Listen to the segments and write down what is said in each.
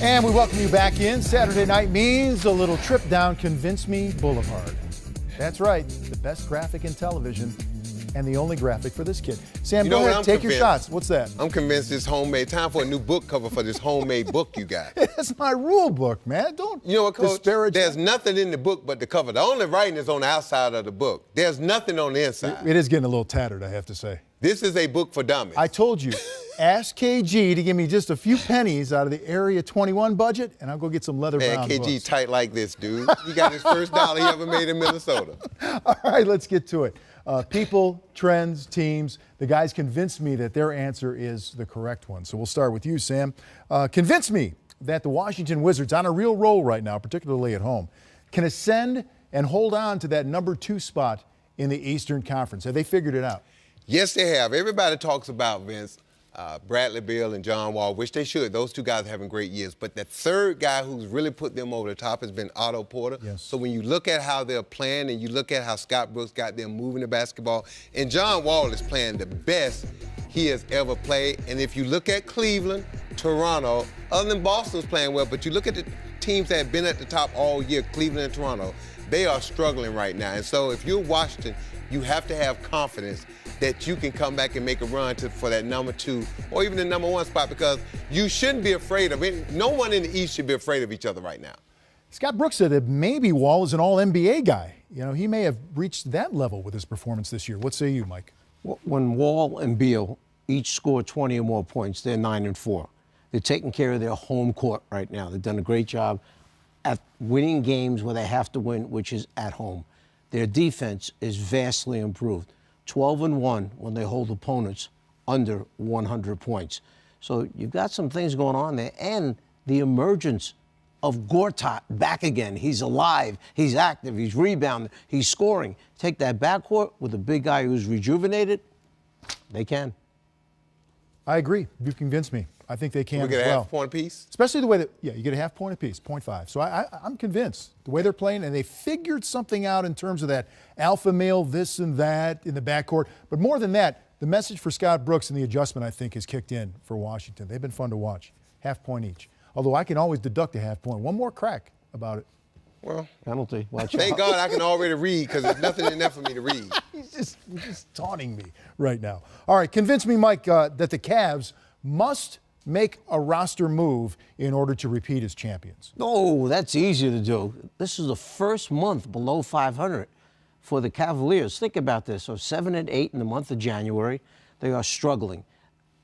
And we welcome you back in. Saturday night means a little trip down Convince Me Boulevard. That's right, the best graphic in television and the only graphic for this kid. Sam, go ahead, take your shots. What's that? I'm convinced this homemade, time for a new book cover for this homemade book you got. That's my rule book, man. Don't disparage. There's nothing in the book but the cover. The only writing is on the outside of the book. There's nothing on the inside. It is getting a little tattered, I have to say. This is a book for dummies. I told you, ask KG to give me just a few pennies out of the Area 21 budget, and I'll go get some leather-bound books. KG tight like this, dude. He got his first dollar he ever made in Minnesota. All right, let's get to it. People, trends, teams, the guys convinced me that their answer is the correct one. So we'll start with you, Sam. Convince me that the Washington Wizards, on a real roll right now, particularly at home, can ascend and hold on to that number 2 spot in the Eastern Conference. Have they figured it out? Yes, they have. Everybody talks about Vince, Bradley Beal and John Wall, which they should. Those two guys are having great years. But the third guy who's really put them over the top has been Otto Porter. Yes. So when you look at how they're playing and you look at how Scott Brooks got them moving the basketball, and John Wall is playing the best he has ever played. And if you look at Cleveland, Toronto, other than Boston's playing well, but you look at the teams that have been at the top all year, Cleveland and Toronto, they are struggling right now. And so if you're Washington, you have to have confidence that you can come back and make a run for that number 2 or even the number 1 spot, because you shouldn't be afraid of it. No one in the East should be afraid of each other right now. Scott Brooks said that maybe Wall is an all-NBA guy. You know, he may have reached that level with his performance this year. What say you, Mike? When Wall and Beal each score 20 or more points, they're 9-4. They're taking care of their home court right now. They've done a great job at winning games where they have to win, which is at home. Their defense is vastly improved. 12-1 when they hold opponents under 100 points. So you've got some things going on there, and the emergence of Gortat back again. He's alive, he's active, he's rebounding, he's scoring. Take that backcourt with a big guy who's rejuvenated, they can. I agree. You convinced me. I think they can as well. We get a half point apiece? Especially the way that, you get a half point apiece, 0.5. So I'm convinced. The way they're playing, and they figured something out in terms of that alpha male this and that in the backcourt. But more than that, the message for Scott Brooks and the adjustment, I think, has kicked in for Washington. They've been fun to watch. Half point each. Although I can always deduct a half point. One more crack about it. Well, penalty. Watch thank out. God I can already read, because there's nothing in there for me to read. He's just taunting me right now. All right, convince me, Mike, that the Cavs must make a roster move in order to repeat as champions. No, that's easy to do. This is the first month below 500 for the Cavaliers. Think about this. So 7-8 in the month of January. They are struggling.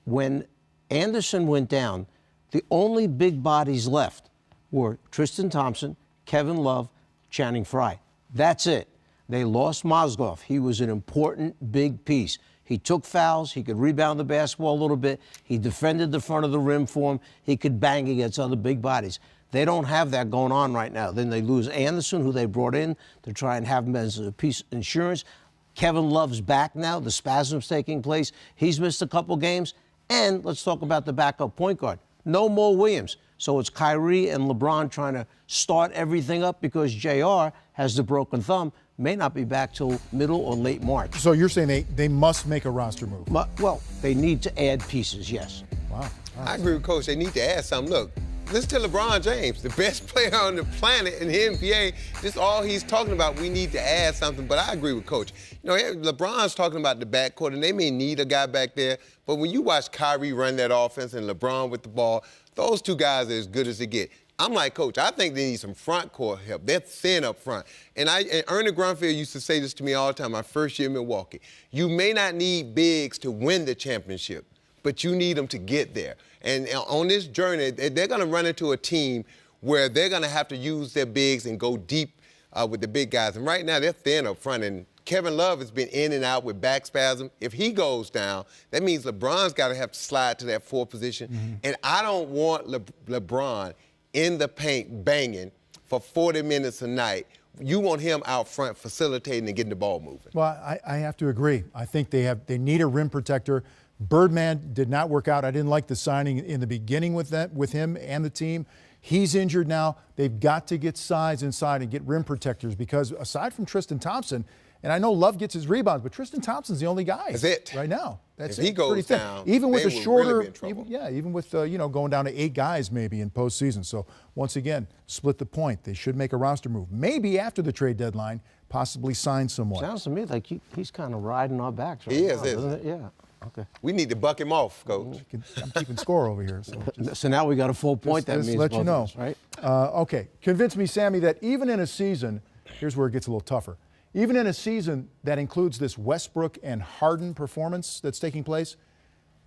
When Anderson went down, the only big bodies left were Tristan Thompson, Kevin Love, Channing Frye. That's it. They lost Mozgov. He was an important big piece. He took fouls. He could rebound the basketball a little bit. He defended the front of the rim for him. He could bang against other big bodies. They don't have that going on right now. Then they lose Anderson, who they brought in to try and have him as a piece of insurance. Kevin Love's back now. The spasm's taking place. He's missed a couple games. And let's talk about the backup point guard. No Mo Williams. So it's Kyrie and LeBron trying to start everything up because JR has the broken thumb. May not be back till middle or late March. So you're saying they must make a roster move? Well, they need to add pieces, yes. Wow. I agree with Coach. They need to add something. Look, listen to LeBron James, the best player on the planet in the NBA. This is all he's talking about. We need to add something. But I agree with Coach. You know, LeBron's talking about the backcourt, and they may need a guy back there. But when you watch Kyrie run that offense and LeBron with the ball, those two guys are as good as they get. I'm like, Coach, I think they need some front court help. They're thin up front. And Ernie Grunfeld used to say this to me all the time, my first year in Milwaukee. You may not need bigs to win the championship, but you need them to get there. And on this journey, they're going to run into a team where they're going to have to use their bigs and go deep with the big guys. And right now, they're thin up front. And Kevin Love has been in and out with back spasm. If he goes down, that means LeBron's got to have to slide to that 4th position. Mm-hmm. And I don't want LeBron in the paint banging for 40 minutes a night. You want him out front facilitating and getting the ball moving. Well, I have to agree. I think they need a rim protector. Birdman did not work out. I didn't like the signing in the beginning with him and the team. He's injured now. They've got to get size inside and get rim protectors because aside from Tristan Thompson, and I know Love gets his rebounds, but Tristan Thompson's the only guy That's it. right now. That's if he goes pretty thin. down, even with they a will shorter, really be in trouble. even with going down to 8 guys maybe in postseason. So once again, split the point. They should make a roster move. Maybe after the trade deadline, possibly sign someone. Sounds to me like he's kind of riding our backs right He now, is, doesn't isn't it? Yeah. Okay. We need to buck him off, Coach. I'm keeping score over here. So now we got a full point. That just means let you both know. of us, right? Okay, convince me, Sammy, that even in a season, here's where it gets a little tougher. Even in a season that includes this Westbrook and Harden performance that's taking place,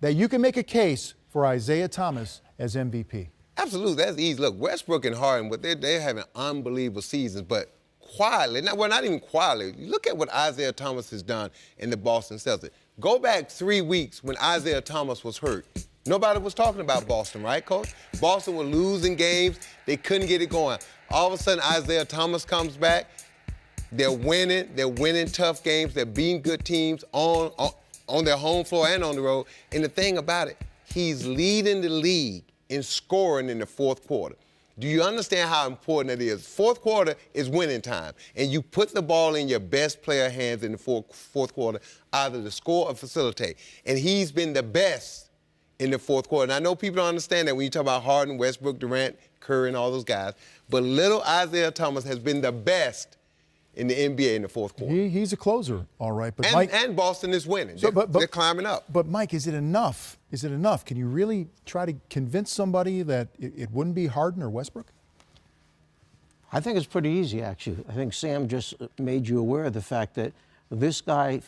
that you can make a case for Isaiah Thomas as MVP. Absolutely, that's easy. Look, Westbrook and Harden, but they're having unbelievable seasons, but quietly, not even quietly, look at what Isaiah Thomas has done in the Boston Celtics. Go back 3 weeks when Isaiah Thomas was hurt. Nobody was talking about Boston, right, Coach? Boston were losing games. They couldn't get it going. All of a sudden, Isaiah Thomas comes back. They're winning. They're winning tough games. They're beating good teams on their home floor and on the road. And the thing about it, he's leading the league in scoring in the fourth quarter. Do you understand how important it is? Fourth quarter is winning time, and you put the ball in your best player hands in the fourth quarter, either to score or facilitate. And he's been the best in the fourth quarter. And I know people don't understand that when you talk about Harden, Westbrook, Durant, Curry, and all those guys, but little Isaiah Thomas has been the best in the NBA in the fourth quarter. He's a closer, all right. But and Boston is winning. They're climbing up. But, Mike, is it enough? Is it enough? Can you really try to convince somebody that it wouldn't be Harden or Westbrook? I think it's pretty easy, actually. I think Sam just made you aware of the fact that this guy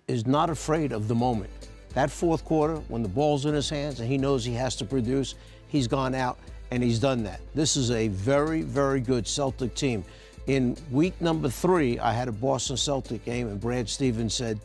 is not afraid of the moment. That fourth quarter, when the ball's in his hands and he knows he has to produce, he's gone out and he's done that. This is a very, very good Celtic team. In week number 3, I had a Boston Celtic game, and Brad Stevens said,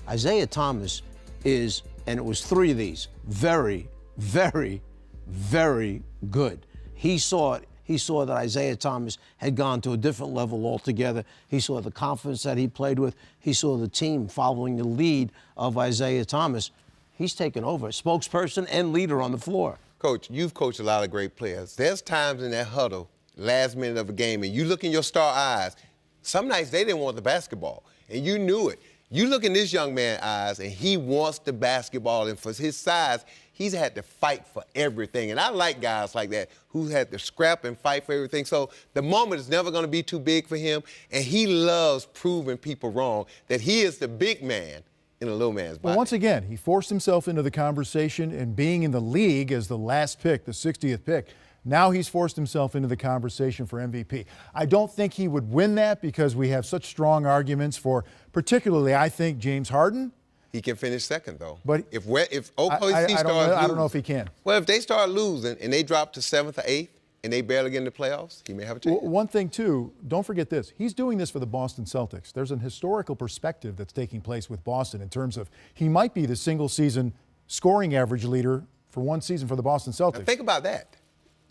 Isaiah Thomas is, and it was 3 of these, very, very, very good. He saw it. He saw that Isaiah Thomas had gone to a different level altogether. He saw the confidence that he played with. He saw the team following the lead of Isaiah Thomas. He's taken over, spokesperson and leader on the floor. Coach, you've coached a lot of great players. There's times in that huddle, last minute of a game, and you look in your star eyes. Some nights they didn't want the basketball, and you knew it. You look in this young man's eyes, and he wants the basketball, and for his size, he's had to fight for everything. And I like guys like that who had to scrap and fight for everything. So the moment is never going to be too big for him, and he loves proving people wrong, that he is the big man in a little man's body. Well, once again, he forced himself into the conversation, and being in the league as the last pick, the 60th pick, now he's forced himself into the conversation for MVP. I don't think he would win that because we have such strong arguments for, particularly, I think, James Harden. He can finish second, though. But if OKC starts losing, I don't know if he can. Well, if they start losing and they drop to 7th or 8th and they barely get in the playoffs, he may have a chance. One thing, too, don't forget this. He's doing this for the Boston Celtics. There's an historical perspective that's taking place with Boston in terms of he might be the single-season scoring average leader for one season for the Boston Celtics. Now think about that.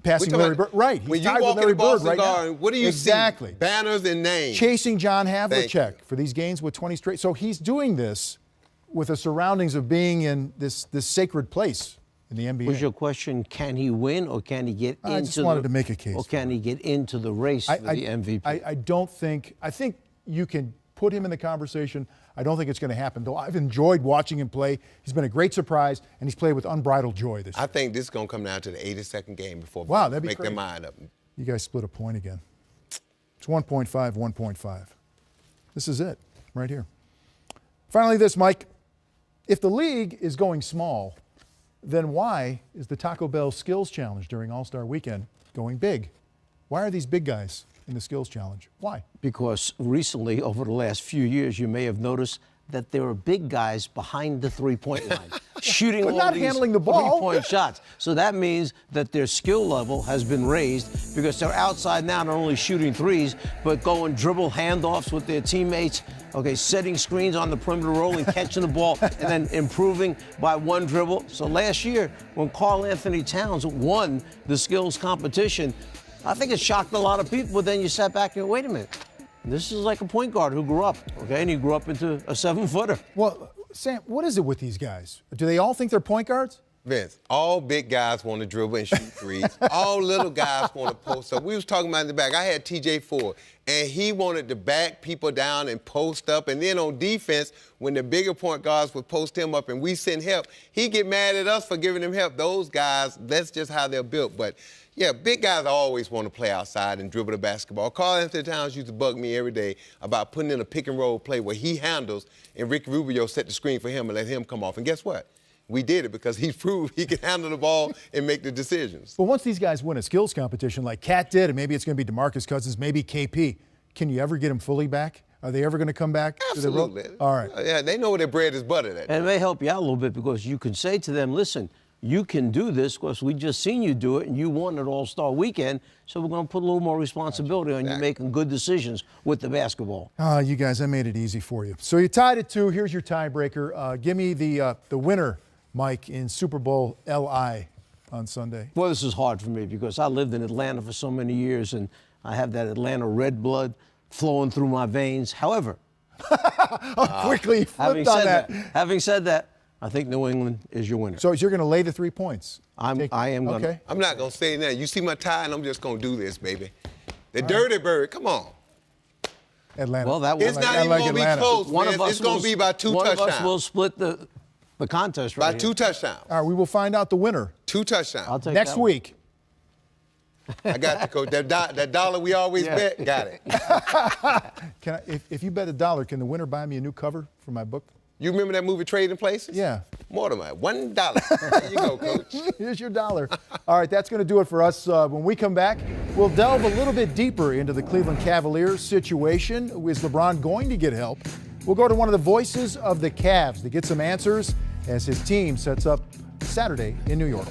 Passing Larry Bird. Right. When He's you tied walk with Larry in the Boston Bird right Garden, now. what do you exactly. see? Banners and names. Chasing John Havlicek for these games with 20 straight. So he's doing this with the surroundings of being in this sacred place in the NBA. Was your question, can he win or can he get into I just wanted to make a case. Or can he get into the race for the MVP? I think you can put him in the conversation. I don't think it's going to happen, though. I've enjoyed watching him play. He's been a great surprise, and he's played with unbridled joy this year. I think this is going to come down to the 82nd game before that'd be make crazy. their mind up. You guys split a point again. It's 1.5, 1.5. This is it right here. Finally, this, Mike. If the league is going small, then why is the Taco Bell Skills Challenge during All-Star Weekend going big? Why are these big guys in the Skills Challenge? Why? Because recently, over the last few years, you may have noticed that there are big guys behind the three-point line, shooting but all not these handling the ball. three-point shots. So that means that their skill level has been raised because they're outside now not only shooting threes, but going dribble handoffs with their teammates, setting screens on the perimeter, rolling, catching the ball, and then improving by one dribble. So last year, when Karl Anthony Towns won the skills competition, I think it shocked a lot of people, but then you sat back and wait a minute. This is like a point guard who grew up, and he grew up into a 7-footer. Well, Sam, what is it with these guys? Do they all think they're point guards? Vince, all big guys want to dribble and shoot threes. All little guys want to post up. We was talking about in the back. I had TJ Ford, and he wanted to back people down and post up. And then on defense, when the bigger point guards would post him up and we send help, he get mad at us for giving him help. Those guys, that's just how they're built. But, yeah, big guys always want to play outside and dribble the basketball. Karl Anthony Towns used to bug me every day about putting in a pick-and-roll play where he handles and Ricky Rubio set the screen for him and let him come off. And guess what? We did it because he proved he could handle the ball and make the decisions. But once these guys win a skills competition like Cat did, and maybe it's going to be DeMarcus Cousins, maybe KP, can you ever get them fully back? Are they ever going to come back? Absolutely. All right. Yeah, they know where their bread is buttered at. And it may help you out a little bit because you can say to them, listen, you can do this because we just seen you do it and you won at All-Star Weekend, so we're going to put a little more responsibility on you making good decisions with the basketball. You guys, I made it easy for you. So you tied at 2. Here's your tiebreaker. Give me the winner, Mike, in Super Bowl LI on Sunday. Well, this is hard for me because I lived in Atlanta for so many years and I have that Atlanta red blood flowing through my veins. However, quickly you flipped on that. Having said that, I think New England is your winner. So you're going to lay the 3 points? I am going to. Okay. I'm not going to say that. You see my tie, and I'm just going to do this, baby. The dirty bird, come on. Atlanta. Well, that It's not even going to be close, man. It's going to be by 2 touchdowns. One of us will split the contest right By 2 touchdowns. All right, we will find out the winner 2 touchdowns. I'll take next that week. I got the coach. That dollar we always bet, got it. Can I, if you bet $1, can the winner buy me a new cover for my book? You remember that movie Trading Places? Yeah. More than that. $1. There you go, coach. Here's your dollar. All right, that's going to do it for us. When we come back, we'll delve a little bit deeper into the Cleveland Cavaliers situation. Is LeBron going to get help? We'll go to one of the voices of the Cavs to get some answers as his team sets up Saturday in New York.